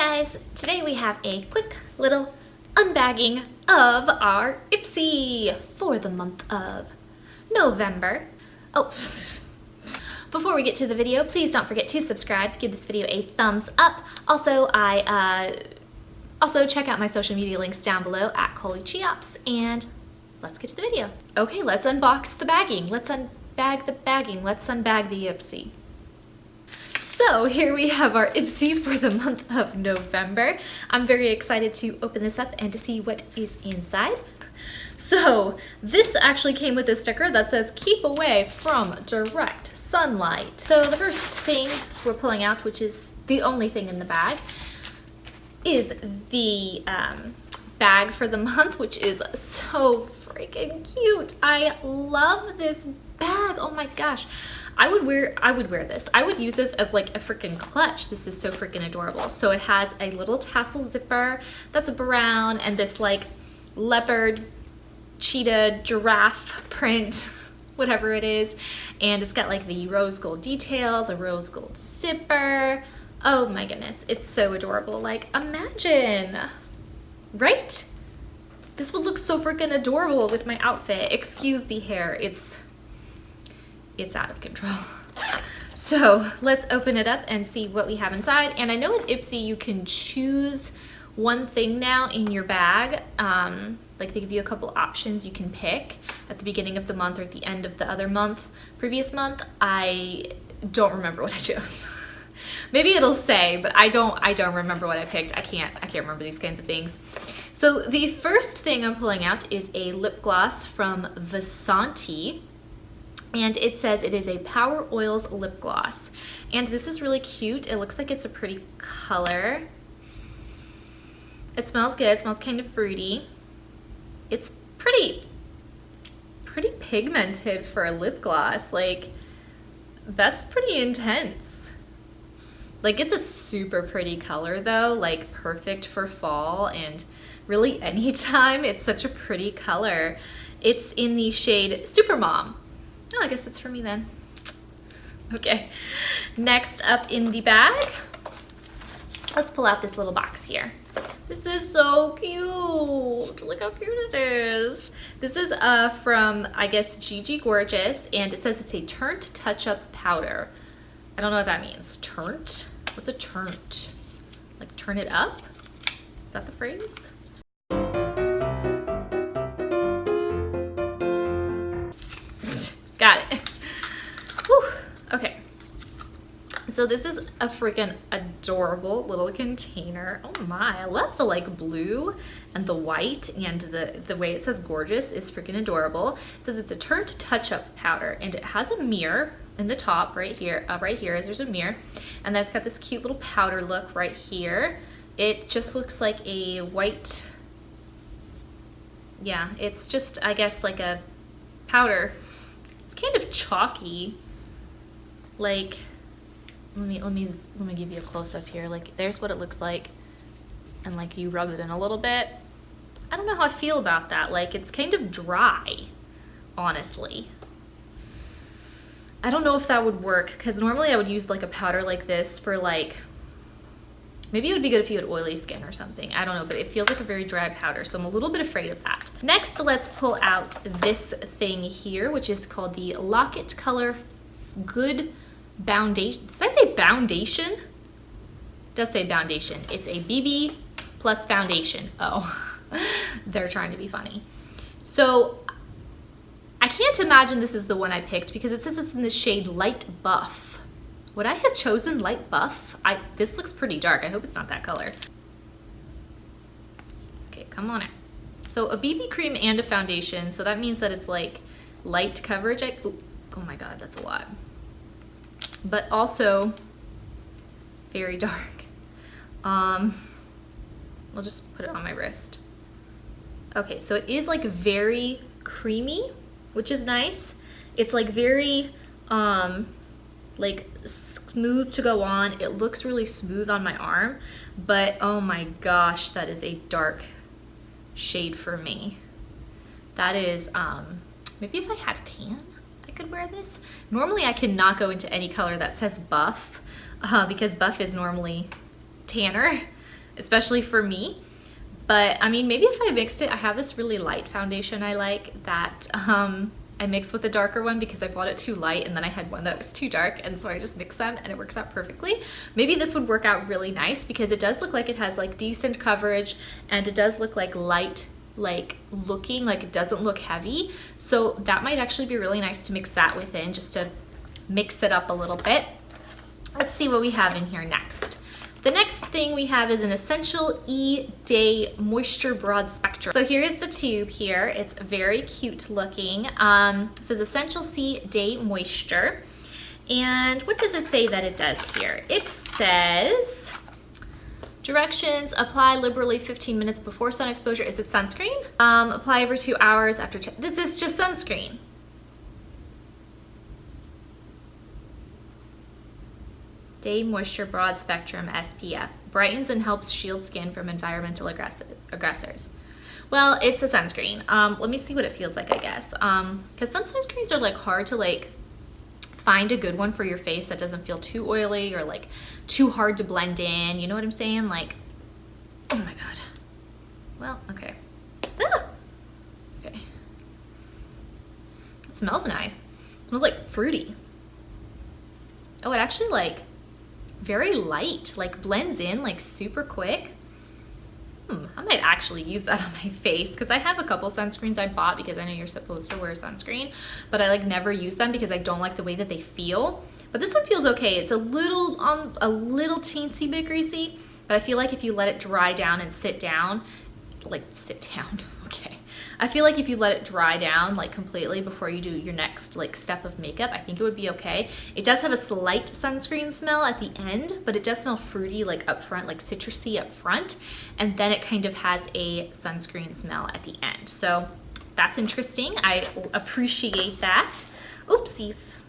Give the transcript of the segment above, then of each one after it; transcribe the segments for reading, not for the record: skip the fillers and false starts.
guys, today we have a quick little unbagging of our Ipsy for the month of November. Oh, before we get to the video, please don't forget to subscribe, give this video a thumbs up. Also, check out my social media links down below at Colie Cheops, and let's get to the video. Okay, let's unbox the bagging. Let's unbag the bagging. Let's unbag the Ipsy. So here we have our Ipsy for the month of November. I'm very excited to open this up and to see what is inside. So this actually came with a sticker that says keep away from direct sunlight. So the first thing we're pulling out, which is the only thing in the bag, is the bag for the month, which is so freaking cute. I love this bag. Oh my gosh. I would wear this. I would use this as like a freaking clutch. This is so freaking adorable. So it has a little tassel zipper that's brown and this like leopard, cheetah, giraffe print, whatever it is. And it's got like the rose gold details, a rose gold zipper. Oh my goodness, it's so adorable. Like imagine, right? This would look so freaking adorable with my outfit. Excuse the hair, it's out of control. So let's open it up and see what we have inside. And I know at Ipsy you can choose one thing now in your bag. Like they give you a couple options you can pick at the beginning of the month or at the end of the other month, previous month. I don't remember what I chose. Maybe it'll say, but I don't remember what I picked. I can't remember these kinds of things. So the first thing I'm pulling out is a lip gloss from Vasanti. And it says it is a Power Oils lip gloss. And this is really cute. It looks like it's a pretty color. It smells good. It smells kind of fruity. It's pretty pigmented for a lip gloss. Like, that's pretty intense. Like, it's a super pretty color though. Like, perfect for fall and really anytime. It's such a pretty color. It's in the shade Super Mom. Oh, I guess it's for me then. Okay, next up in the bag, let's pull out this little box here. This is so cute. Look how cute it is. This is from, I guess, Gigi Gorgeous, and it says it's a turnt touch-up powder. I don't know what that means. Turnt? What's a turnt? Like turn it up? Is that the phrase? Got it. Whew. Okay. So this is a freaking adorable little container. Oh my, I love the like blue and the white, and the way it says gorgeous is freaking adorable. It says it's a turnt touch-up powder, and it has a mirror in the top right here. Right here is there's a mirror, and then it's got this cute little powder look right here. It just looks like a white, yeah, it's just, I guess, like a powder. It's kind of chalky. Like, let me give you a close up here. Like, there's what it looks like, and like you rub it in a little bit. I don't know how I feel about that. Like, it's kind of dry, honestly. I don't know if that would work, because normally I would use like a powder like this for like, maybe it would be good if you had oily skin or something. I don't know, but it feels like a very dry powder, so I'm a little bit afraid of that. Next, let's pull out this thing here, which is called the Lock-It Color Good Foundation. Did I say foundation? It does say foundation. It's a BB plus foundation. Oh, they're trying to be funny. So I can't imagine this is the one I picked because it says it's in the shade Light Buff. Would I have chosen Light Buff? This looks pretty dark. I hope it's not that color. Okay, come on out. So a BB cream and a foundation. So that means that it's like light coverage. Oh my God, that's a lot. But also very dark. I'll just put it on my wrist. Okay, so it is like very creamy, which is nice. It's like very, like smooth to go on. It looks really smooth on my arm, but oh my gosh, that is a dark shade for me. That is, maybe if I had a tan, I could wear this. Normally I cannot go into any color that says buff, because buff is normally tanner. especially for me. But I mean, maybe if I mixed it, I have this really light foundation I like that I mixed with a darker one because I bought it too light, and then I had one that was too dark, and so I just mixed them and it works out perfectly. Maybe this would work out really nice because it does look like it has like decent coverage, and it does look like light, like looking like it doesn't look heavy. So that might actually be really nice to mix that within, just to mix it up a little bit. Let's see what we have in here next. The next thing we have is an Essential E-Day Moisture Broad Spectrum. So here's the tube here. It's very cute looking. It says Essential C Day Moisture. And what does it say that it does here? It says, directions, apply liberally 15 minutes before sun exposure. Is it sunscreen? Apply every 2 hours after, this is just sunscreen. Day Moisture Broad Spectrum SPF. Brightens and helps shield skin from environmental aggressors. Well, it's a sunscreen. Let me see what it feels like, I guess. Because some sunscreens are like hard to like find a good one for your face that doesn't feel too oily or like too hard to blend in. You know what I'm saying? Like, oh my God. Well, okay. Ah! Okay. It smells nice. It smells like fruity. Oh, it actually like very light, like blends in like super quick. I might actually use that on my face because I have a couple sunscreens I bought because I know you're supposed to wear sunscreen, but I like never use them because I don't like the way that they feel. But this one feels okay. It's a little teensy bit greasy, but I feel like if you let it dry down and sit down, okay. I feel like if you let it dry down like completely before you do your next like step of makeup, I think it would be okay. It does have a slight sunscreen smell at the end, but it does smell fruity like up front, like citrusy up front, and then it kind of has a sunscreen smell at the end. So that's interesting. I appreciate that. Oopsies.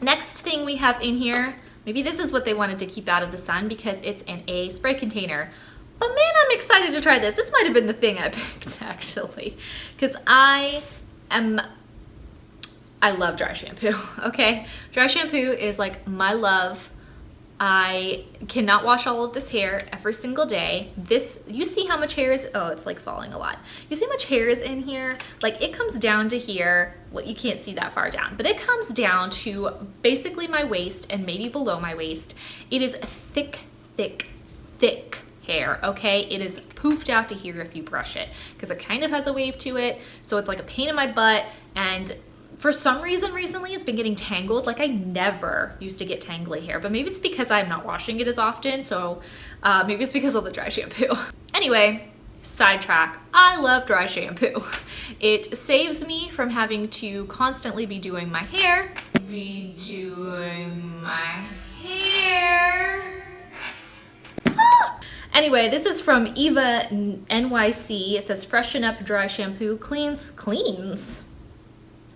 Next thing we have in here, maybe this is what they wanted to keep out of the sun because it's in a spray container. But man, I'm excited to try this. This might have been the thing I picked actually, because I love dry shampoo, okay? Dry shampoo is like my love. I cannot wash all of this hair every single day. This, you see how much hair is, oh, it's like falling a lot. You see how much hair is in here? Like it comes down to here. Well, you can't see that far down, but it comes down to basically my waist and maybe below my waist. It is thick, thick, thick hair, okay? It is poofed out to here if you brush it because it kind of has a wave to it, so it's like a pain in my butt, and for some reason recently it's been getting tangled. Like I never used to get tangly hair, but maybe it's because I'm not washing it as often, so maybe it's because of the dry shampoo. Anyway, sidetrack. I love dry shampoo. It saves me from having to constantly be doing my hair. Anyway, this is from Eva NYC. It says freshen up dry shampoo, cleans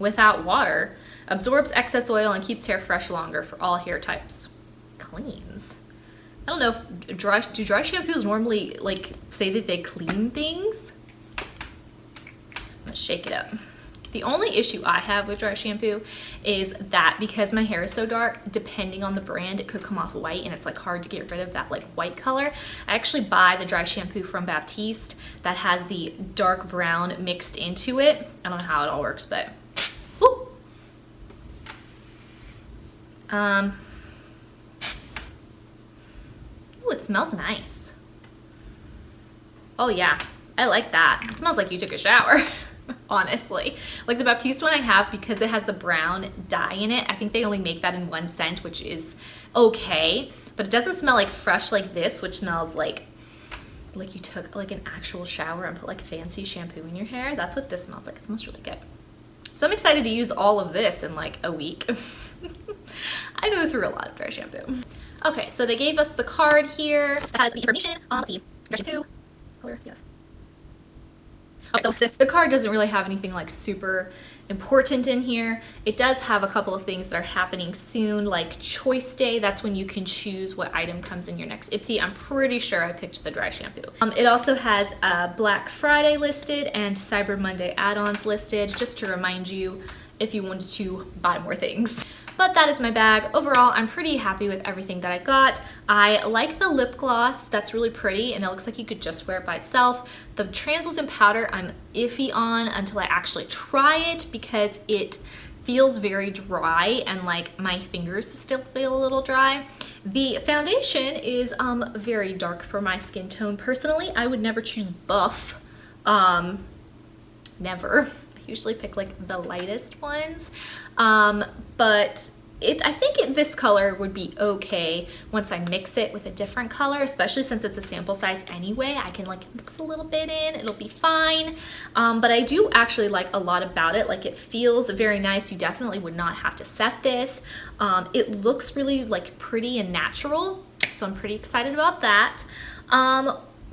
without water, absorbs excess oil and keeps hair fresh longer for all hair types. Cleans. I don't know if do dry shampoos normally like say that they clean things? I'm gonna shake it up. The only issue I have with dry shampoo is that because my hair is so dark, depending on the brand, it could come off white and it's like hard to get rid of that like white color. I actually buy the dry shampoo from Baptiste that has the dark brown mixed into it. I don't know how it all works, but woo. Ooh, it smells nice. Oh yeah, I like that. It smells like you took a shower. Honestly, like the Baptiste one I have, because it has the brown dye in it, I think they only make that in one scent, which is okay, but it doesn't smell like fresh like this, which smells like you took like an actual shower and put like fancy shampoo in your hair. That's what this smells like. It smells really good. So I'm excited to use all of this in like a week. I go through a lot of dry shampoo. Okay, so they gave us the card here that has the information on, let's see, dry shampoo, color, stuff. Okay, so the card doesn't really have anything like super important in here. It does have a couple of things that are happening soon, like Choice Day. That's when you can choose what item comes in your next Ipsy. I'm pretty sure I picked the dry shampoo. It also has Black Friday listed and Cyber Monday add-ons listed, just to remind you if you wanted to buy more things. But that is my bag. Overall, I'm pretty happy with everything that I got. I like the lip gloss. That's really pretty, and it looks like you could just wear it by itself. The translucent powder I'm iffy on until I actually try it because it feels very dry and like my fingers still feel a little dry. The foundation is very dark for my skin tone. Personally, I would never choose buff. Never. I usually pick like the lightest ones. But I think this color would be okay once I mix it with a different color, especially since it's a sample size anyway. I can like mix a little bit in, it'll be fine. But I do actually like a lot about it. Like it feels very nice. You definitely would not have to set this. It looks really like pretty and natural, so I'm pretty excited about that.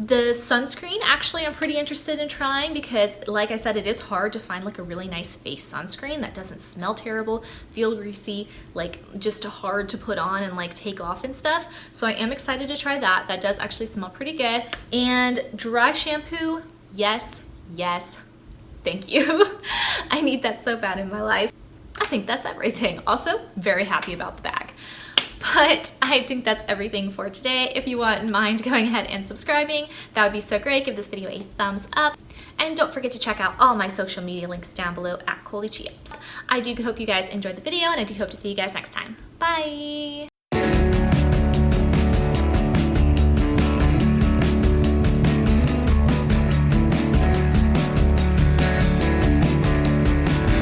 The sunscreen, actually, I'm pretty interested in trying because, like I said, it is hard to find like a really nice face sunscreen that doesn't smell terrible, feel greasy, like just hard to put on and like take off and stuff. So I am excited to try that. That does actually smell pretty good. And dry shampoo, yes, yes, thank you. I need that so bad in my life. I think that's everything. Also, very happy about the bag. But I think that's everything for today. If you wouldn't mind going ahead and subscribing, that would be so great. Give this video a thumbs up. And don't forget to check out all my social media links down below at Colie Cheops. I do hope you guys enjoyed the video, and I do hope to see you guys next time. Bye!